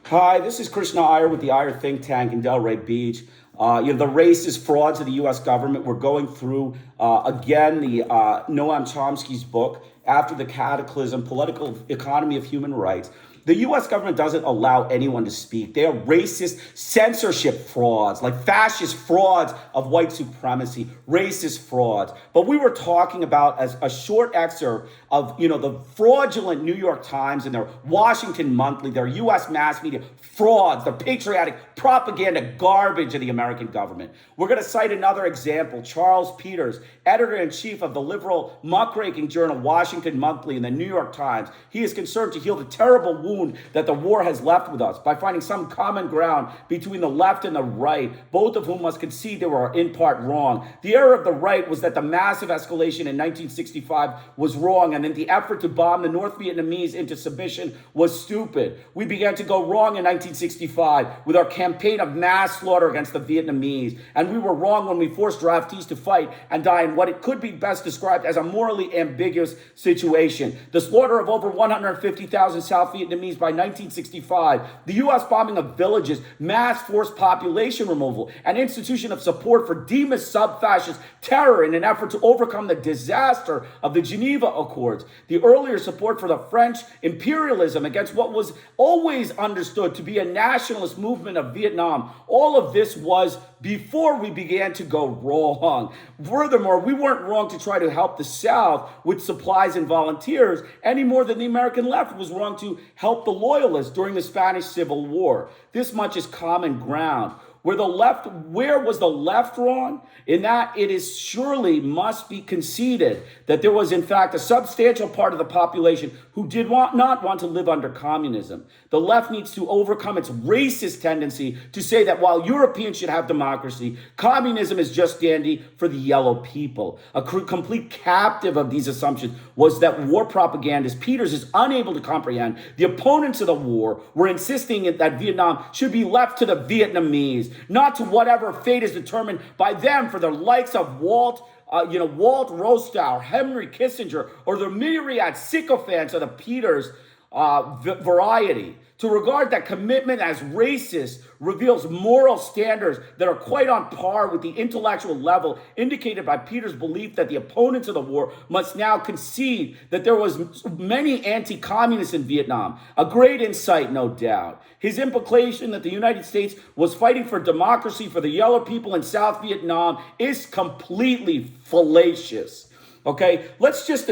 Hi, this is Krishna Iyer with the Iyer think tank in Delray Beach. The racist frauds of the U.S. government. We're going through again the Noam Chomsky's book, After the Cataclysm: Political Economy of Human Rights. The U.S. government doesn't allow anyone to speak. They are racist censorship frauds, like fascist frauds of white supremacy, racist frauds. But we were talking about as a short excerpt of, the fraudulent New York Times and their Washington Monthly, their U.S. mass media frauds, the patriotic propaganda garbage of the American government. We're going to cite another example. Charles Peters, editor-in-chief of the liberal muckraking journal Washington Monthly and the New York Times. He is concerned to heal the terrible wound that the war has left with us by finding some common ground between the left and the right, both of whom must concede they were in part wrong. The error of the right was that the massive escalation in 1965 was wrong, and then the effort to bomb the North Vietnamese into submission was stupid. We began to go wrong in 1965 with our campaign of mass slaughter against the Vietnamese, and we were wrong when we forced draftees to fight and die in what it could be best described as a morally ambiguous situation. The slaughter of over 150,000 South Vietnamese by 1965, the U.S. bombing of villages, mass forced population removal, and institution of support for Demas sub-fascist terror in an effort to overcome the disaster of the Geneva Accords, the earlier support for the French imperialism against what was always understood to be a nationalist movement of Vietnam. All of this was before we began to go wrong. Furthermore, we weren't wrong to try to help the South with supplies and volunteers any more than the American left was wrong to help the Loyalists during the Spanish Civil War. This much is common ground. Where was the left wrong? In that it is surely must be conceded that there was in fact a substantial part of the population who did not want to live under communism. The left needs to overcome its racist tendency to say that while Europeans should have democracy, communism is just dandy for the yellow people. A complete captive of these assumptions was that war propagandist Peters is unable to comprehend. The opponents of the war were insisting that Vietnam should be left to the Vietnamese, not to whatever fate is determined by them for the likes of Walt Rostow, Henry Kissinger, or the myriad sycophants of the Peters variety. To regard that commitment as racist reveals moral standards that are quite on par with the intellectual level indicated by Peters' belief that the opponents of the war must now concede that there was many anti-communists in Vietnam. A great insight, no doubt. His implication that the United States was fighting for democracy for the yellow people in South Vietnam is completely fallacious. Okay, let's just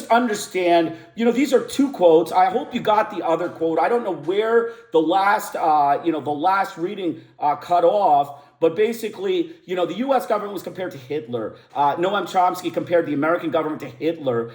understand, these are two quotes. I hope you got the other quote. I don't know where the last reading cut off. But basically, the U.S. government was compared to Hitler. Noam Chomsky compared the American government to Hitler.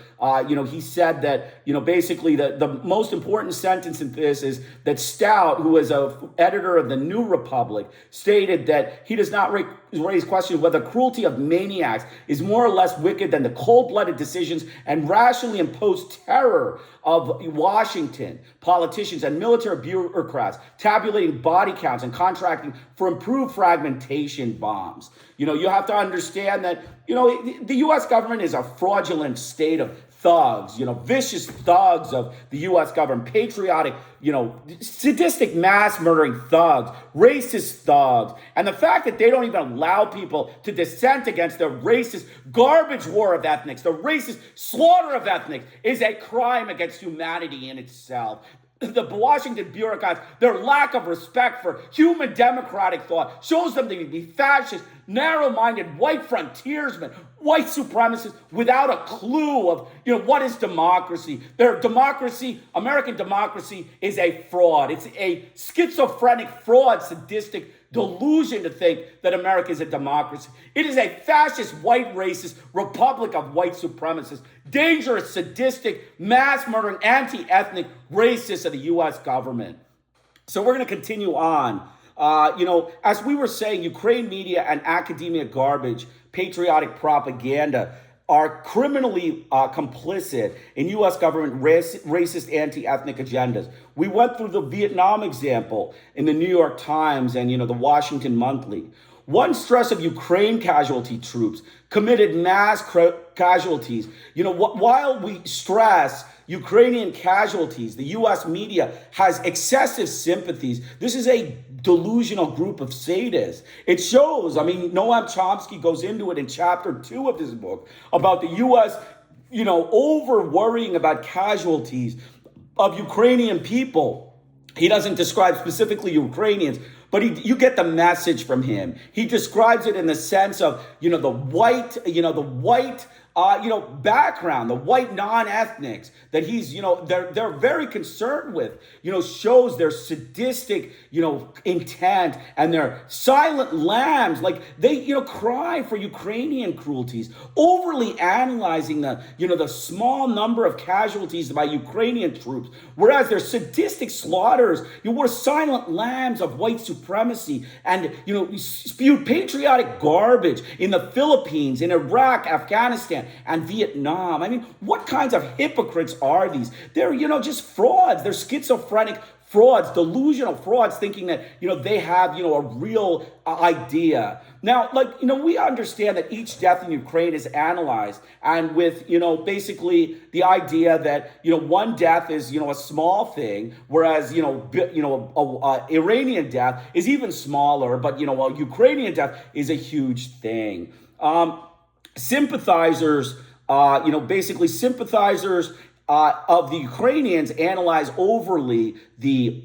He said that, basically the most important sentence in this is that Stout, who is an editor of the New Republic, stated that he does not raise questions whether cruelty of maniacs is more or less wicked than the cold-blooded decisions and rationally imposed terror of Washington politicians and military bureaucrats tabulating body counts and contracting for improved fragmentation bombs. You have to understand that, the U.S. government is a fraudulent state of thugs, vicious thugs of the U.S. government, patriotic, sadistic mass murdering thugs, racist thugs. And the fact that they don't even allow people to dissent against the racist garbage war of ethnics, the racist slaughter of ethnics is a crime against humanity in itself. The Washington bureaucrats, their lack of respect for human democratic thought shows them to be fascist, narrow-minded, white frontiersmen, white supremacists without a clue of, what is democracy. Their democracy, American democracy, is a fraud. It's a schizophrenic fraud, sadistic delusion to think that America is a democracy. It is a fascist, white racist republic of white supremacists, dangerous, sadistic, mass-murdering, anti-ethnic racists of the U.S. government. So we're going to continue on. As we were saying, Ukraine media and academia garbage, patriotic propaganda are criminally complicit in U.S. government racist anti-ethnic agendas. We went through the Vietnam example in the New York Times and, the Washington Monthly. One stress of Ukraine casualty troops committed mass casualties. While we stress Ukrainian casualties, the U.S. media has excessive sympathies. This is a delusional group of sadists. It shows, Noam Chomsky goes into it in chapter 2 of this book about the U.S., over worrying about casualties of Ukrainian people. He doesn't describe specifically Ukrainians, but you get the message from him. He describes it in the sense of, the white background, the white non-ethnics that he's, they're very concerned with, shows their sadistic, intent and their silent lambs. Like they, cry for Ukrainian cruelties, overly analyzing the small number of casualties by Ukrainian troops, whereas their sadistic slaughters, were silent lambs of white supremacy and, spewed patriotic garbage in the Philippines, in Iraq, Afghanistan, and Vietnam. What kinds of hypocrites are these? They're, just frauds. They're schizophrenic frauds, delusional frauds, thinking that, they have, a real idea. Now, we understand that each death in Ukraine is analyzed, and with, basically the idea that, one death is, a small thing, whereas, Iranian death is even smaller, but, a Ukrainian death is a huge thing. Sympathizers of the Ukrainians analyze overly the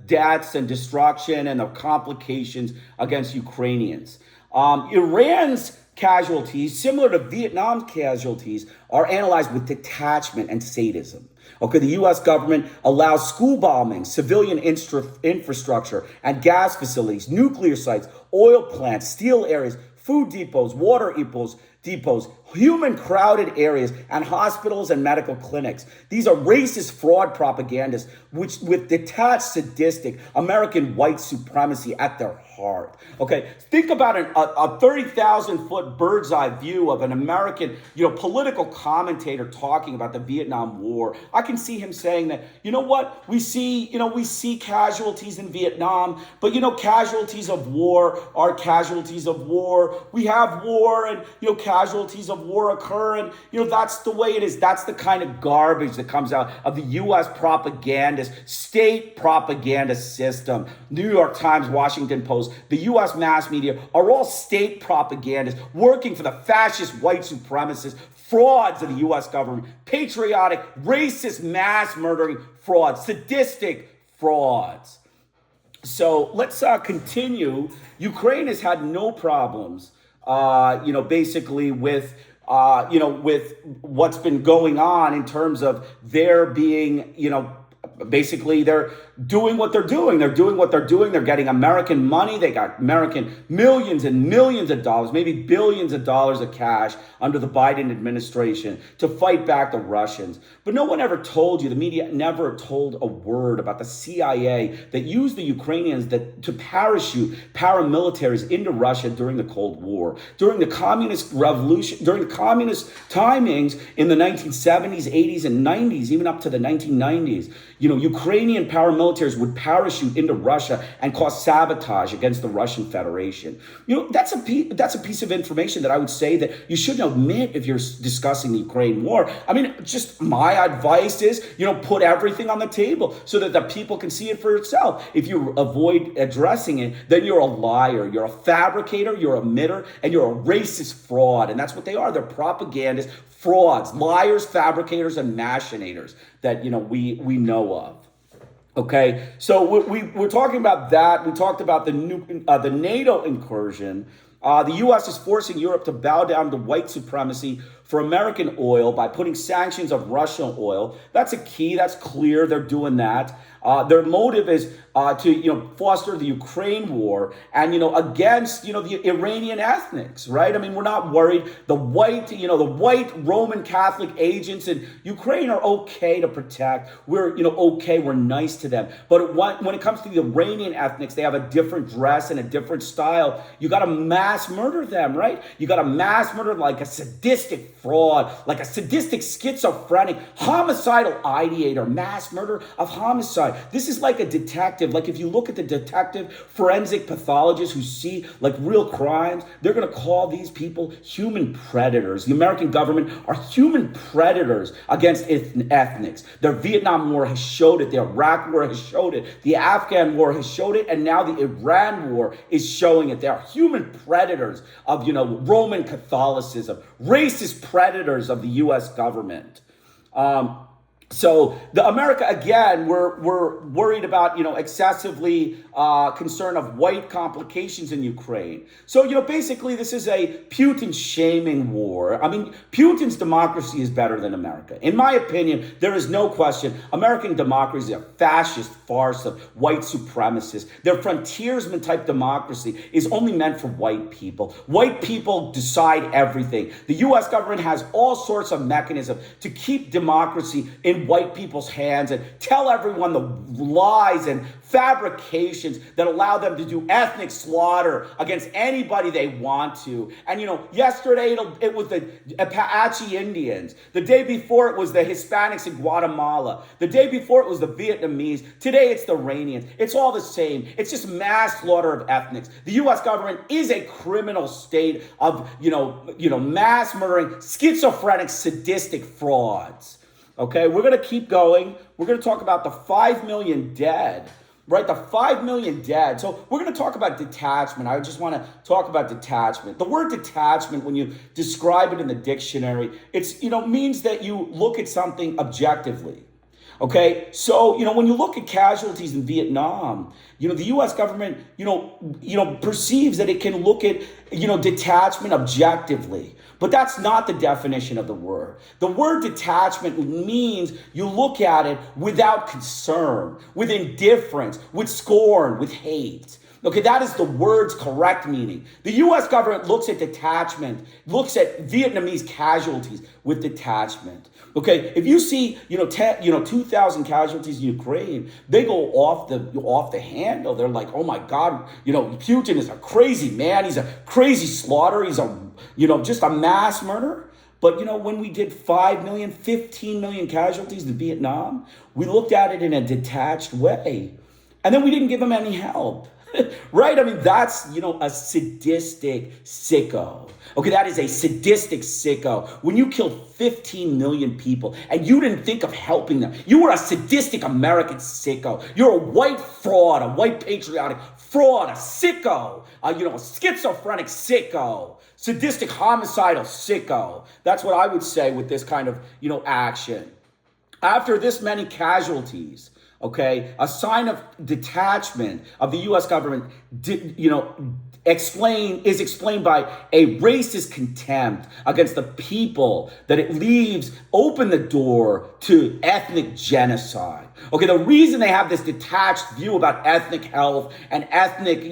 deaths and destruction and the complications against Ukrainians. Iran's casualties, similar to Vietnam's casualties, are analyzed with detachment and sadism. Okay, the U.S. government allows school bombings, civilian infrastructure and gas facilities, nuclear sites, oil plants, steel areas, food depots, water depots, human crowded areas, and hospitals and medical clinics. These are racist fraud propagandists with detached, sadistic American white supremacy at their heart. Okay, think about a 30,000-foot bird's eye view of an American, political commentator talking about the Vietnam War. I can see him saying that, we see casualties in Vietnam, but casualties of war are casualties of war. We have war, and casualties of war occur, and that's the way it is. That's the kind of garbage that comes out of the U.S. propagandist, state propaganda system. New York Times, Washington Post, the U.S. mass media are all state propagandists working for the fascist white supremacists, frauds of the U.S. government, patriotic, racist, mass murdering frauds, sadistic frauds. So let's continue. Ukraine has had no problems, basically with what's been going on in terms of their being, basically they're doing what they're doing. They're doing what they're doing. They're getting American money. They got American millions and millions of dollars, maybe billions of dollars of cash under the Biden administration to fight back the Russians. But no one ever told you, the media never told a word about the CIA that used the Ukrainians to parachute paramilitaries into Russia during the Cold War, during the communist revolution, during the communist timings in the 1970s, 80s, and 90s, even up to the 1990s. Ukrainian paramilitaries would parachute into Russia and cause sabotage against the Russian Federation. That's a piece of information that I would say that you shouldn't omit if you're discussing the Ukraine war. Just my advice is, put everything on the table so that the people can see it for itself. If you avoid addressing it, then you're a liar, you're a fabricator, you're a emitter, and you're a racist fraud. And that's what they are. They're propagandists, frauds, liars, fabricators, and machinators that, we know of. Okay, so we're talking about that. We talked about the NATO incursion. The U.S. is forcing Europe to bow down to white supremacy for American oil by putting sanctions of Russian oil. That's a key. That's clear. They're doing that. Their motive is to foster the Ukraine war and against the Iranian ethnics, right? We're not worried. The white Roman Catholic agents in Ukraine are okay to protect. We're okay. We're nice to them. But when it comes to the Iranian ethnics, they have a different dress and a different style. You got to mass murder them, right? You got to mass murder them like a sadistic fraud, like a sadistic, schizophrenic, homicidal ideator, mass murder of homicide. This is like a detective. Like if you look at the detective, forensic pathologists who see like real crimes, they're going to call these people human predators. The American government are human predators against ethnics. Their Vietnam War has showed it. The Iraq War has showed it. The Afghan War has showed it. And now the Iran War is showing it. They are human predators of, Roman Catholicism, racist predators of the U.S. government. So the America, again, we're worried about, excessively concern of white complications in Ukraine. So, basically this is a Putin shaming war. I mean, Putin's democracy is better than America. In my opinion, there is no question. American democracy is a fascist farce of white supremacists. Their frontiersman type democracy is only meant for white people. White people decide everything. The U.S. government has all sorts of mechanisms to keep democracy in white people's hands and tell everyone the lies and fabrications that allow them to do ethnic slaughter against anybody they want to. And, yesterday it was the Apache Indians. The day before it was the Hispanics in Guatemala. The day before it was the Vietnamese. Today it's the Iranians. It's all the same. It's just mass slaughter of ethnics. The U.S. government is a criminal state of, mass murdering, schizophrenic, sadistic frauds. Okay, we're going to keep going. We're going to talk about the 5 million dead, right? The 5 million dead. So we're going to talk about detachment. I just want to talk about detachment. The word detachment, when you describe it in the dictionary, it's, means that you look at something objectively. Okay, so, when you look at casualties in Vietnam, the U.S. government, perceives that it can look at, detachment objectively. But that's not the definition of the word. The word detachment means you look at it without concern, with indifference, with scorn, with hate. Okay, that is the word's correct meaning. The U.S. government looks at detachment, looks at Vietnamese casualties with detachment. Okay, if you see, 2,000 casualties in Ukraine, they go off the handle. They're like, oh my God, Putin is a crazy man. He's a crazy slaughterer. He's just a mass murderer. But, when we did 5 million, 15 million casualties in Vietnam, we looked at it in a detached way. And then we didn't give them any help. Right? I mean, that's, a sadistic sicko. Okay, that is a sadistic sicko. When you kill 15 million people and you didn't think of helping them, you were a sadistic American sicko. You're a white fraud, a white patriotic fraud, a sicko, a schizophrenic sicko, sadistic homicidal sicko. That's what I would say with this kind of, action. After this many casualties, okay, a sign of detachment of the U.S. government, is explained by a racist contempt against the people that it leaves open the door to ethnic genocide. Okay, the reason they have this detached view about ethnic health and ethnic,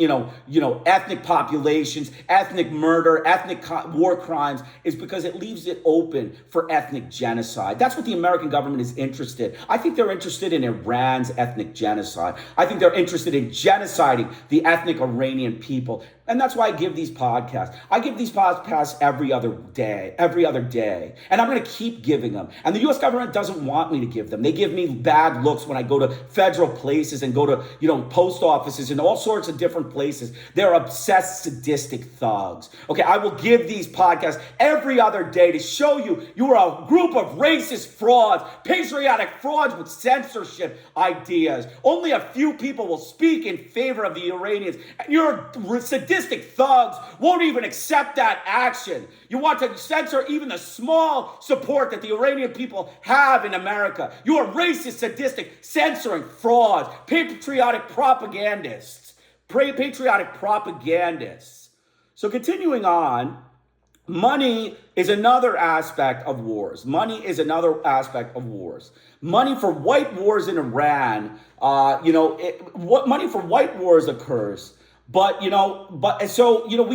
ethnic populations, ethnic murder, ethnic war crimes is because it leaves it open for ethnic genocide. That's what the American government is interested. I think they're interested in Iran's ethnic genocide. I think they're interested in genociding the ethnic Iranian people. And that's why I give these podcasts. I give these podcasts every other day. And I'm going to keep giving them. And the U.S. government doesn't want me to give them. They give me bad looks when I go to federal places and go to, post offices and all sorts of different places. They're obsessed, sadistic thugs. Okay, I will give these podcasts every other day to show you are a group of racist frauds, patriotic frauds with censorship ideas. Only a few people will speak in favor of the Iranians. And you're sadistic thugs won't even accept that action. You want to censor even the small support that the Iranian people have in America. You are racist, sadistic, censoring frauds, patriotic propagandists. So continuing on, money is another aspect of wars. Money for white wars in Iran, money for white wars occurs. But, we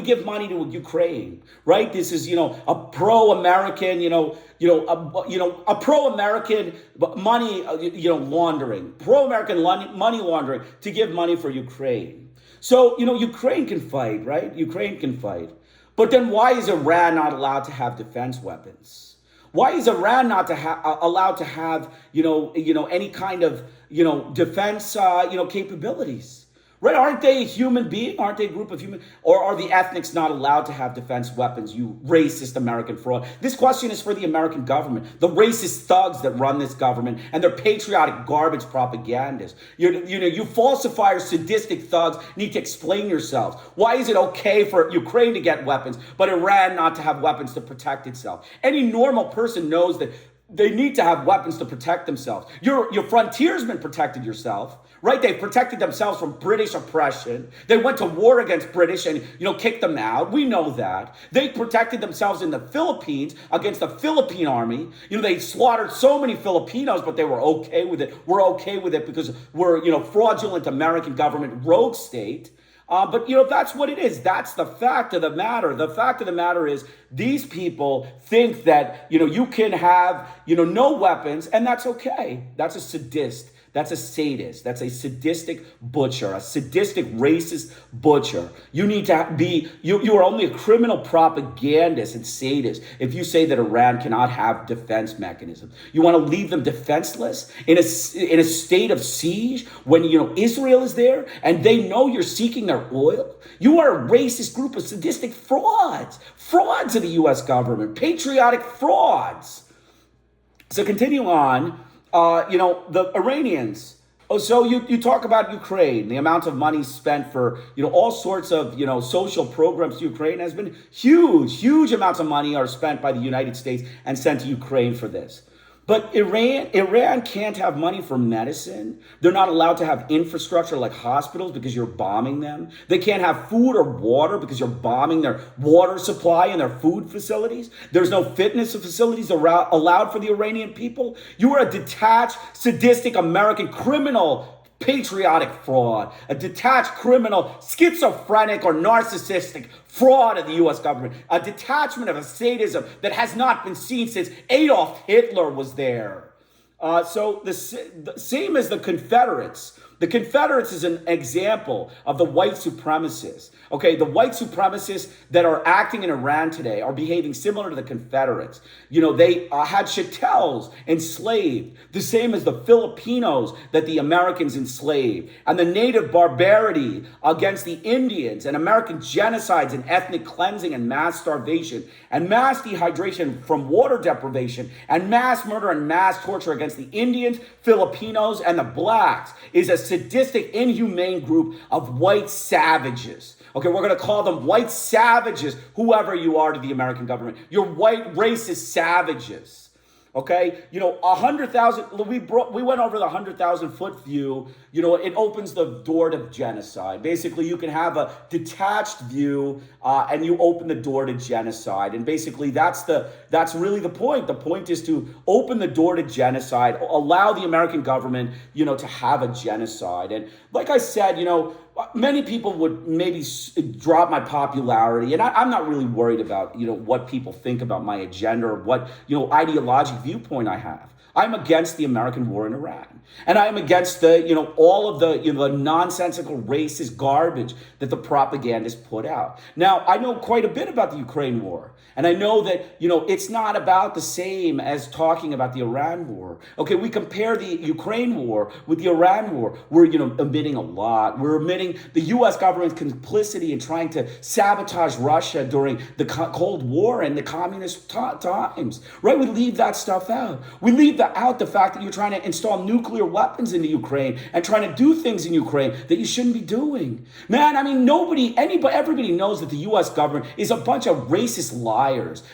give money to Ukraine, right? This is, a pro-American, a pro-American money, laundering, pro-American money laundering to give money for Ukraine. So, Ukraine can fight, right? Ukraine can fight. But then why is Iran not allowed to have defense weapons? Why is Iran not allowed to have, any kind of, defense, capabilities? Right? Aren't they a human being? Aren't they a group of human? Or are the ethnics not allowed to have defense weapons, you racist American fraud? This question is for the American government, the racist thugs that run this government and their patriotic garbage propagandists. You falsifiers, sadistic thugs need to explain yourselves. Why is it okay for Ukraine to get weapons, but Iran not to have weapons to protect itself? Any normal person knows that they need to have weapons to protect themselves. Your frontiersmen protected yourself, right? They protected themselves from British oppression. They went to war against British and, kicked them out. We know that. They protected themselves in the Philippines against the Philippine army. They slaughtered so many Filipinos, but they were okay with it. We're okay with it because we're, fraudulent American government rogue state. But that's what it is. That's the fact of the matter. The fact of the matter is these people think that, you can have, no weapons, and that's okay. That's a sadist. That's a sadist. That's a sadistic butcher, a sadistic racist butcher. You need to be, you are only a criminal propagandist and sadist if you say that Iran cannot have defense mechanisms. You want to leave them defenseless in a state of siege when, Israel is there and they know you're seeking their oil? You are a racist group of sadistic frauds of the U.S. government, patriotic frauds. So continue on. The Iranians. Oh, so you talk about Ukraine, the amount of money spent for, all sorts of, social programs to Ukraine has been huge amounts of money are spent by the United States and sent to Ukraine for this. But Iran can't have money for medicine. They're not allowed to have infrastructure like hospitals because you're bombing them. They can't have food or water because you're bombing their water supply and their food facilities. There's no fitness facilities allowed for the Iranian people. You are a detached, sadistic American criminal patriotic fraud, a detached criminal, schizophrenic or narcissistic fraud of the U.S. government, a detachment of a sadism that has not been seen since Adolf Hitler was there. So the same as the Confederates. The Confederates is an example of the white supremacists. Okay, the white supremacists that are acting in Iran today are behaving similar to the Confederates. They had chatels enslaved, the same as the Filipinos that the Americans enslaved, and the native barbarity against the Indians, and American genocides and ethnic cleansing and mass starvation, and mass dehydration from water deprivation, and mass murder and mass torture against the Indians, Filipinos, and the blacks is a sadistic, inhumane group of white savages. Okay, we're going to call them white savages, whoever you are to the American government. You're white racist savages. Okay, 100,000, we went over the 100,000 foot view. It opens the door to genocide. Basically, you can have a detached view and you open the door to genocide. And basically, that's really the point. The point is to open the door to genocide, allow the American government, to have a genocide. And like I said, many people would maybe drop my popularity, and I'm not really worried about, what people think about my agenda or what, ideologic viewpoint I have. I'm against the American war in Iran. And I am against all of the nonsensical racist garbage that the propagandists put out. Now, I know quite a bit about the Ukraine war. And I know that, it's not about the same as talking about the Iran war. Okay, we compare the Ukraine war with the Iran war. We're, omitting a lot. We're omitting the U.S. government's complicity in trying to sabotage Russia during the Cold War and the communist times. Right? We leave that stuff out. We leave out the fact that you're trying to install nuclear weapons into Ukraine and trying to do things in Ukraine that you shouldn't be doing. Man, I mean, everybody knows that the U.S. government is a bunch of racist liars.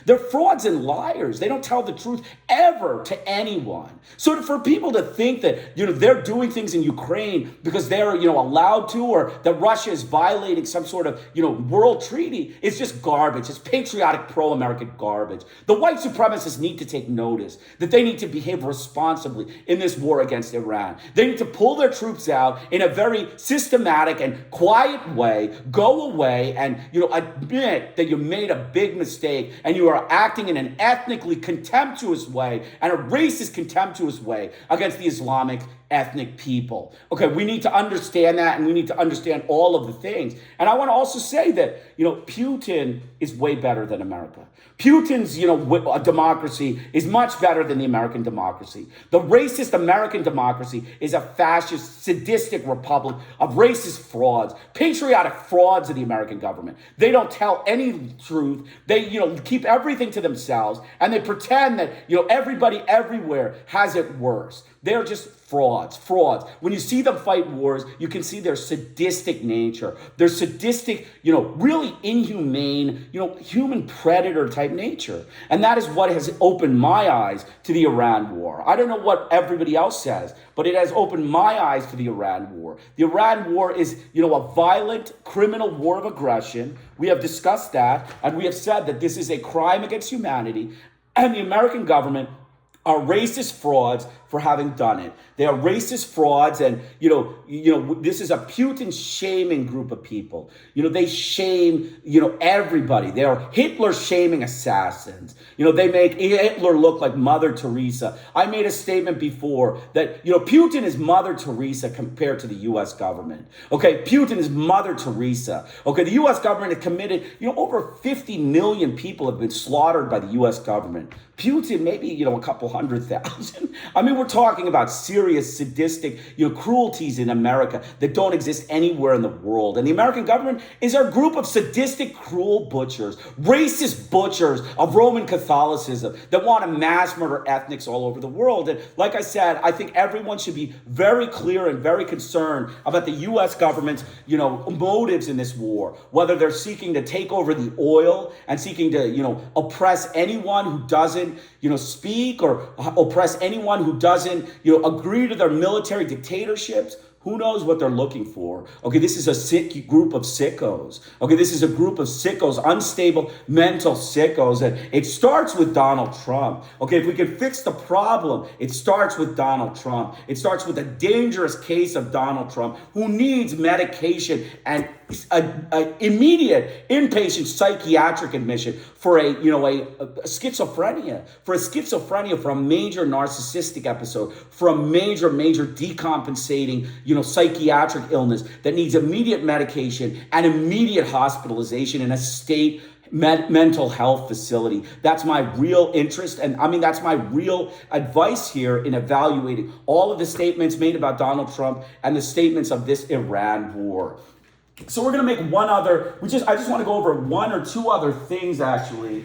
They're frauds and liars. They don't tell the truth ever to anyone. So for people to think that, they're doing things in Ukraine because they're, allowed to, or that Russia is violating some sort of, world treaty, is just garbage. It's patriotic pro-American garbage. The white supremacists need to take notice that they need to behave behave responsibly in this war against Iran. They need to pull their troops out in a very systematic and quiet way, go away and, admit that you made a big mistake and you are acting in an ethnically contemptuous way and a racist contemptuous way against the Islamic ethnic people. Okay, we need to understand that, and we need to understand all of the things. And I want to also say that, Putin is way better than America. Putin's, democracy is much better than the American democracy. The racist American democracy is a fascist, sadistic republic of racist frauds, patriotic frauds of the American government. They don't tell any truth. They, keep everything to themselves, and they pretend that, everybody everywhere has it worse. They're just frauds. When you see them fight wars, you can see their sadistic nature, their sadistic, really inhumane, human predator type nature. And that is what has opened my eyes to the Iran war. I don't know what everybody else says, but it has opened my eyes to the Iran war. The Iran war is, a violent criminal war of aggression. We have discussed that, and we have said that this is a crime against humanity, and the American government are racist frauds for having done it. They are racist frauds, and this is a Putin shaming group of people. They shame everybody. They are Hitler shaming assassins. They make Hitler look like Mother Teresa. I made a statement before that Putin is Mother Teresa compared to the U.S. government. Okay, Putin is Mother Teresa. Okay, the U.S. government has committed over 50 million people have been slaughtered by the U.S. government. Putin, maybe a couple 100,000. I mean, we're talking about serious, sadistic, cruelties in America that don't exist anywhere in the world. And the American government is a group of sadistic, cruel butchers, racist butchers of Roman Catholicism that want to mass murder ethnics all over the world. And like I said, I think everyone should be very clear and very concerned about the U.S. government's, motives in this war, whether they're seeking to take over the oil and seeking to, oppress anyone who doesn't, speak, or oppress anyone who doesn't, agree to their military dictatorships. Who knows what they're looking for? Okay, this is a sick group of sickos. Okay, this is a group of sickos, unstable mental sickos. And it starts with Donald Trump. Okay, if we can fix the problem, it starts with Donald Trump. It starts with a dangerous case of Donald Trump who needs medication and a immediate inpatient psychiatric admission for a schizophrenia, for a major narcissistic episode, for a major decompensating, psychiatric illness that needs immediate medication and immediate hospitalization in a state mental health facility. That's my real interest. And that's my real advice here in evaluating all of the statements made about Donald Trump and the statements of this Iran war. So we're going to make one other, I just want to go over one or two other things, actually.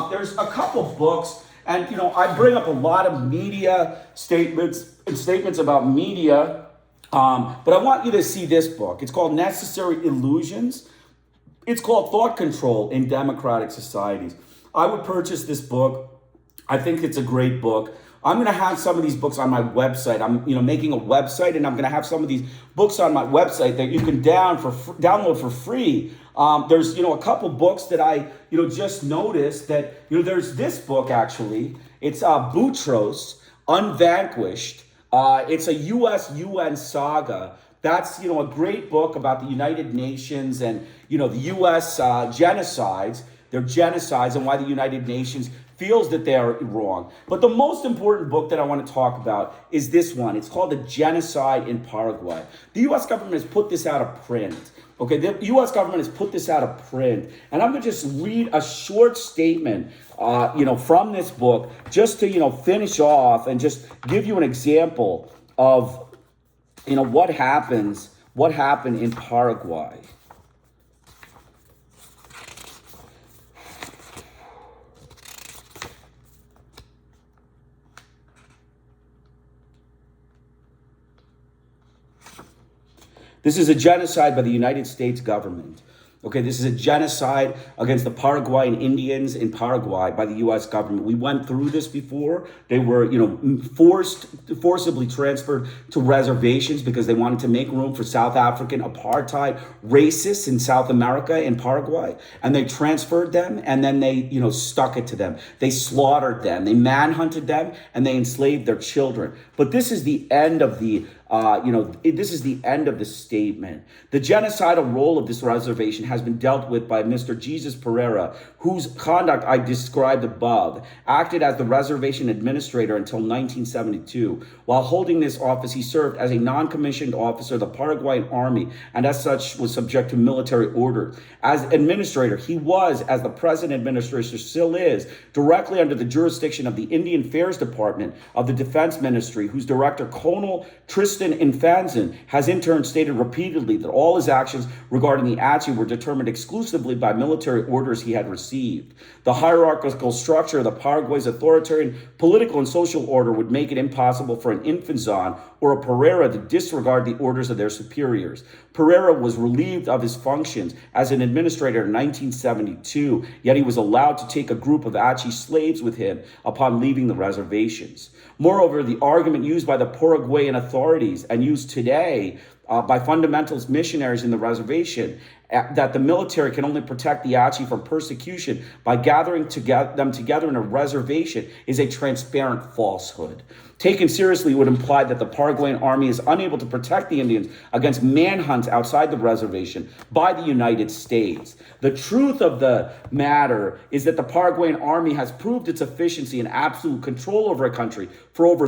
There's a couple books, and, I bring up a lot of media statements about media, but I want you to see this book. It's called Necessary Illusions. It's called Thought Control in Democratic Societies. I would purchase this book. I think it's a great book. I'm going to have some of these books on my website. I'm, making a website, and I'm going to have some of these books on my website that you can download for free. There's, a couple books that I, just noticed that, there's this book, actually. It's Boutros, Unvanquished. It's a U.S.-UN saga. That's, a great book about the United Nations and, the U.S. Genocides. They're genocides and why the United Nations feels that they are wrong. But the most important book that I want to talk about is this one. It's called The Genocide in Paraguay. The U.S. government has put this out of print. Okay, the U.S. government has put this out of print. And I'm going to just read a short statement, from this book, just to, finish off and just give you an example of, what happened in Paraguay. This is a genocide by the United States government. Okay, this is a genocide against the Paraguayan Indians in Paraguay by the U.S. government. We went through this before. They were, forcibly transferred to reservations because they wanted to make room for South African apartheid racists in South America, in Paraguay. And they transferred them, and then they, stuck it to them. They slaughtered them. They manhunted them, and they enslaved their children. But this is the end of this is the end of the statement. The genocidal role of this reservation has been dealt with by Mr. Jesus Pereira, whose conduct I described above, acted as the reservation administrator until 1972. While holding this office, he served as a non-commissioned officer of the Paraguayan army, and as such was subject to military orders. As administrator, he was, as the present administrator still is, directly under the jurisdiction of the Indian Affairs Department of the Defense Ministry, whose director, Colonel Tristan Infanzon, has in turn stated repeatedly that all his actions regarding the Achi were determined exclusively by military orders he had received. The hierarchical structure of the Paraguay's authoritarian political and social order would make it impossible for an Infanzon or a Pereira to disregard the orders of their superiors. Pereira was relieved of his functions as an administrator in 1972, yet he was allowed to take a group of Achi slaves with him upon leaving the reservations. Moreover, the argument used by the Paraguayan authorities and used today by fundamentalist missionaries in the reservation that the military can only protect the Achi from persecution by gathering them together in a reservation is a transparent falsehood. Taken seriously, it would imply that the Paraguayan army is unable to protect the Indians against manhunts outside the reservation by the United States. The truth of the matter is that the Paraguayan army has proved its efficiency and absolute control over a country for over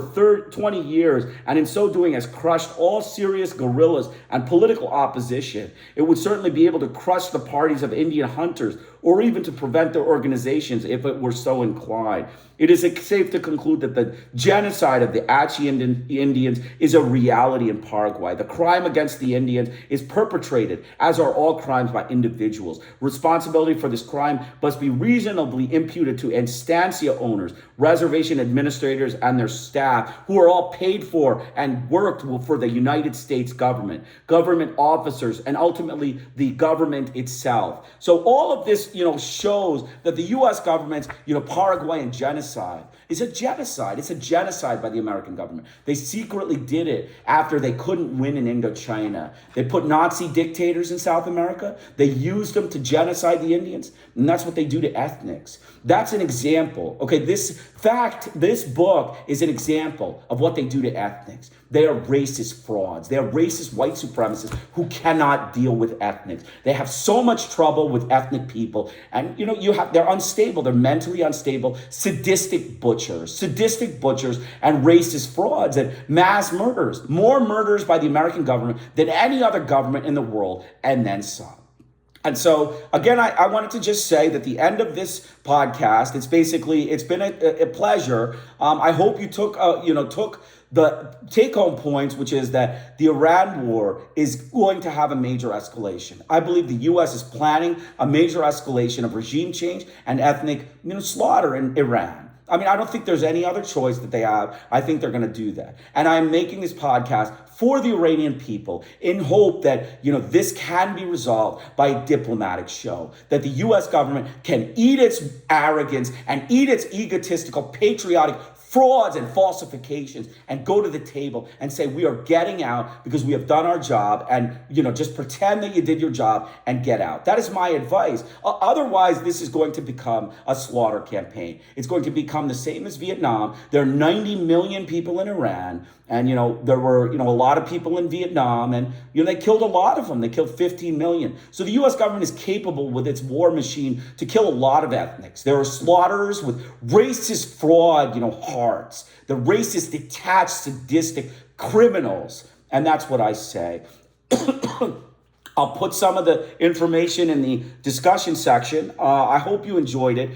20 years, and in so doing has crushed all serious guerrillas and political opposition. It would certainly be able to crush the parties of Indian hunters or even to prevent their organizations if it were so inclined. It is safe to conclude that the genocide of the Achi Indians is a reality in Paraguay. The crime against the Indians is perpetrated, as are all crimes by individuals. Responsibility for this crime must be reasonably imputed to estancia owners, reservation administrators, and their staff, who are all paid for and worked for the United States government, government officers, and ultimately the government itself. So all of this, shows that the U.S. government's, Paraguayan genocide is a genocide. It's a genocide by the American government. They secretly did it after they couldn't win in Indochina. They put Nazi dictators in South America. They used them to genocide the Indians, and that's what they do to ethnics. That's an example. Okay, this book is an example of what they do to ethnics. They are racist frauds. They are racist white supremacists who cannot deal with ethnics. They have so much trouble with ethnic people. And, they're unstable. They're mentally unstable, sadistic butchers and racist frauds and mass murders. More murders by the American government than any other government in the world, and then some. And so, again, I wanted to just say that the end of this podcast, it's been a pleasure. I hope you took the take-home points, which is that the Iran war is going to have a major escalation. I believe the U.S. is planning a major escalation of regime change and ethnic slaughter in Iran. I mean, I don't think there's any other choice that they have. I think they're going to do that. And I'm making this podcast for the Iranian people in hope that, this can be resolved by a diplomatic show, that the U.S. government can eat its arrogance and eat its egotistical, patriotic frauds and falsifications and go to the table and say, we are getting out because we have done our job, and, just pretend that you did your job and get out. That is my advice. Otherwise, this is going to become a slaughter campaign. It's going to become the same as Vietnam. There are 90 million people in Iran. And, there were, a lot of people in Vietnam, and, they killed a lot of them. They killed 15 million. So the U.S. government is capable with its war machine to kill a lot of ethnics. There are slaughterers with racist fraud, hearts. The racist, detached, sadistic criminals. And that's what I say. I'll put some of the information in the discussion section. I hope you enjoyed it.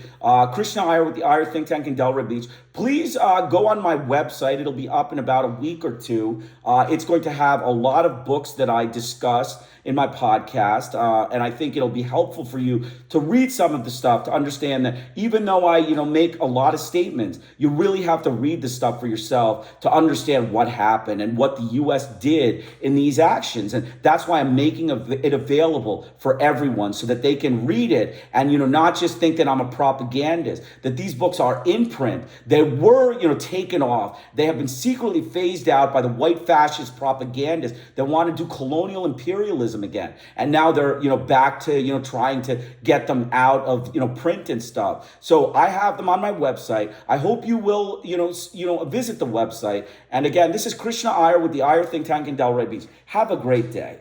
Krishna Iyer with the Iyer Think Tank in Delray Beach. Please go on my website. It'll be up in about a week or two. It's going to have a lot of books that I discuss in my podcast, and I think it'll be helpful for you to read some of the stuff to understand that even though I, make a lot of statements, you really have to read the stuff for yourself to understand what happened and what the U.S. did in these actions. And that's why I'm making it available for everyone so that they can read it and, not just think that I'm a propagandist, that these books are in print. They were, taken off. They have been secretly phased out by the white fascist propagandists that want to do colonial imperialism again. And now they're, back to, trying to get them out of, print and stuff. So I have them on my website. I hope you will, visit the website. And again, this is Krishna Iyer with the Iyer Think Tank in Delray Beach. Have a great day.